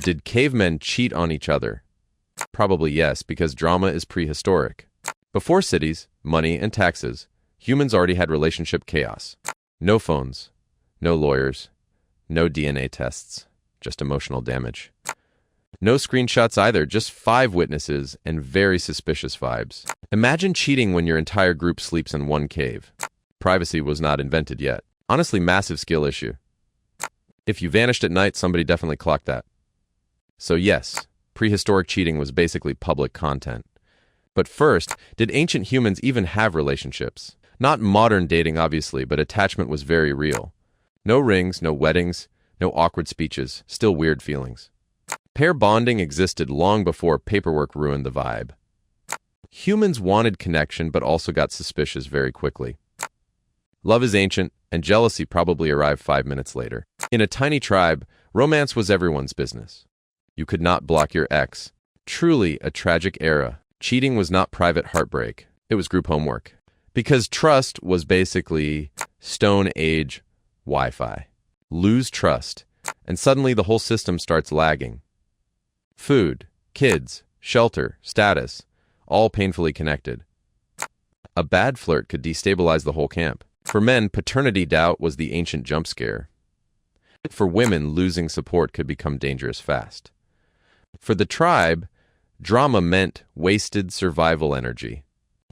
Did cavemen cheat on each other? Probably yes, because drama is prehistoric. Before cities, money, and taxes, humans already had relationship chaos. No phones, no lawyers, no DNA tests, just emotional damage. No screenshots either, just 5 witnesses and very suspicious vibes. Imagine cheating when your entire group sleeps in one cave. Privacy was not invented yet. Honestly, massive skill issue. If you vanished at night, somebody definitely clocked that. So yes, prehistoric cheating was basically public content. But first, did ancient humans even have relationships? Not modern dating, obviously, but attachment was very real. No rings, no weddings, no awkward speeches, still weird feelings. Pair bonding existed long before paperwork ruined the vibe. Humans wanted connection, but also got suspicious very quickly. Love is ancient, and jealousy probably arrived 5 minutes later. In a tiny tribe, romance was everyone's business. You could not block your ex. Truly a tragic era. Cheating was not private heartbreak. It was group homework. Because trust was basically Stone Age Wi-Fi. Lose trust, and suddenly the whole system starts lagging. Food, kids, shelter, status, all painfully connected. A bad flirt could destabilize the whole camp. For men, paternity doubt was the ancient jump scare. For women, losing support could become dangerous fast. For the tribe, drama meant wasted survival energy.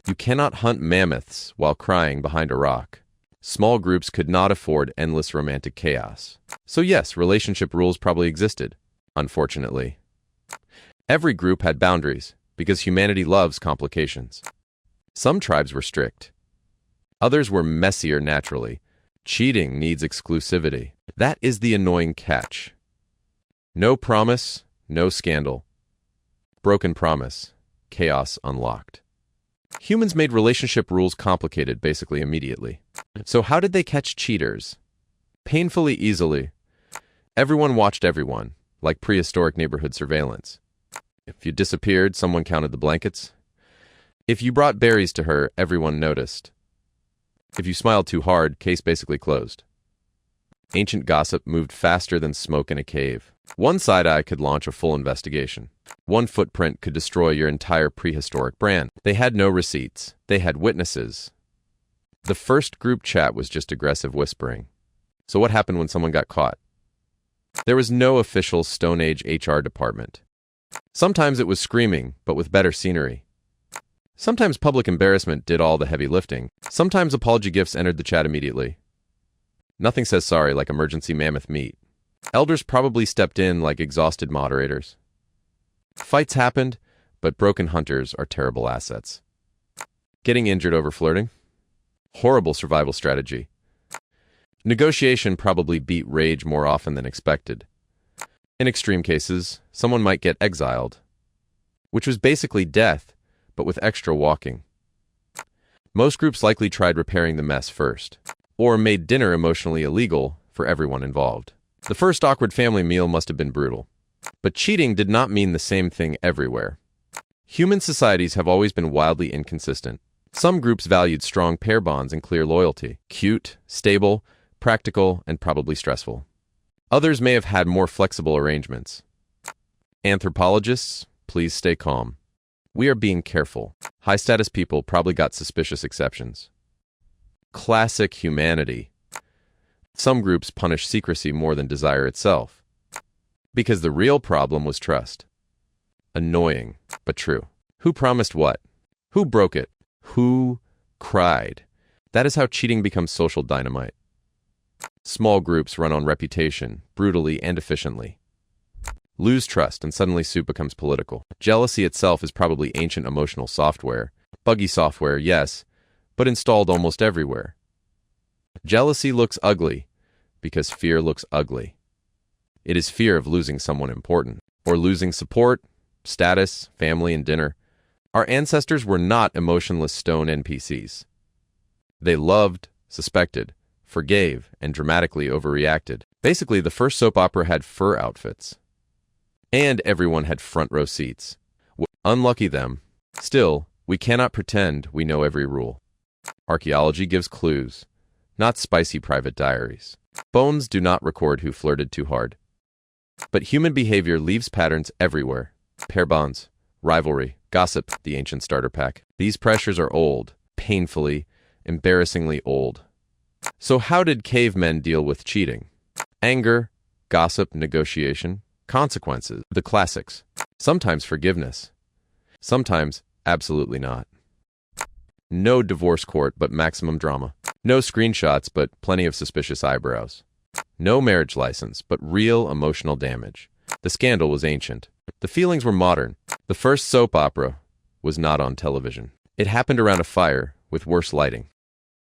You cannot hunt mammoths while crying behind a rock. Small groups could not afford endless romantic chaos. So yes, relationship rules probably existed, unfortunately. Every group had boundaries, because humanity loves complications. Some tribes were strict. Others were messier naturally. Cheating needs exclusivity. That is the annoying catch. No promise, no scandal. Broken promise, chaos unlocked. Humans made relationship rules complicated basically immediately. So how did they catch cheaters? Painfully easily. Everyone watched everyone, like prehistoric neighborhood surveillance. If you disappeared, someone counted the blankets. If you brought berries to her, everyone noticed. If you smiled too hard, case basically closed. Ancient gossip moved faster than smoke in a cave. One side eye could launch a full investigation. One footprint could destroy your entire prehistoric brand. They had no receipts. They had witnesses. The first group chat was just aggressive whispering. So what happened when someone got caught? There was no official Stone Age HR department. Sometimes it was screaming, but with better scenery. Sometimes public embarrassment did all the heavy lifting. Sometimes apology gifts entered the chat immediately. Nothing says sorry like emergency mammoth meat. Elders probably stepped in like exhausted moderators. Fights happened, but broken hunters are terrible assets. Getting injured over flirting? Horrible survival strategy. Negotiation probably beat rage more often than expected. In extreme cases, someone might get exiled, which was basically death, but with extra walking. Most groups likely tried repairing the mess first, or made dinner emotionally illegal for everyone involved. The first awkward family meal must have been brutal. But cheating did not mean the same thing everywhere. Human societies have always been wildly inconsistent. Some groups valued strong pair bonds and clear loyalty. Cute, stable, practical, and probably stressful. Others may have had more flexible arrangements. Anthropologists, please stay calm. We are being careful. High-status people probably got suspicious exceptions. Classic humanity. Some groups punish secrecy more than desire itself. Because the real problem was trust. Annoying, but true. Who promised what? Who broke it? Who cried? That is how cheating becomes social dynamite. Small groups run on reputation, brutally and efficiently. Lose trust and suddenly soup becomes political. Jealousy itself is probably ancient emotional software. Buggy software, yes, but installed almost everywhere. Jealousy looks ugly because fear looks ugly. It is fear of losing someone important, or losing support, status, family, and dinner. Our ancestors were not emotionless stone NPCs. They loved, suspected, forgave, and dramatically overreacted. Basically, the first soap opera had fur outfits. And everyone had front row seats. Unlucky them. Still, we cannot pretend we know every rule. Archaeology gives clues, not spicy private diaries. Bones do not record who flirted too hard. But human behavior leaves patterns everywhere. Pair bonds, rivalry, gossip, the ancient starter pack. These pressures are old, painfully, embarrassingly old. So how did cavemen deal with cheating? Anger, gossip, negotiation, consequences, the classics. Sometimes forgiveness. Sometimes absolutely not. No divorce court, but maximum drama. No screenshots, but plenty of suspicious eyebrows. No marriage license, but real emotional damage. The scandal was ancient. The feelings were modern. The first soap opera was not on television. It happened around a fire with worse lighting.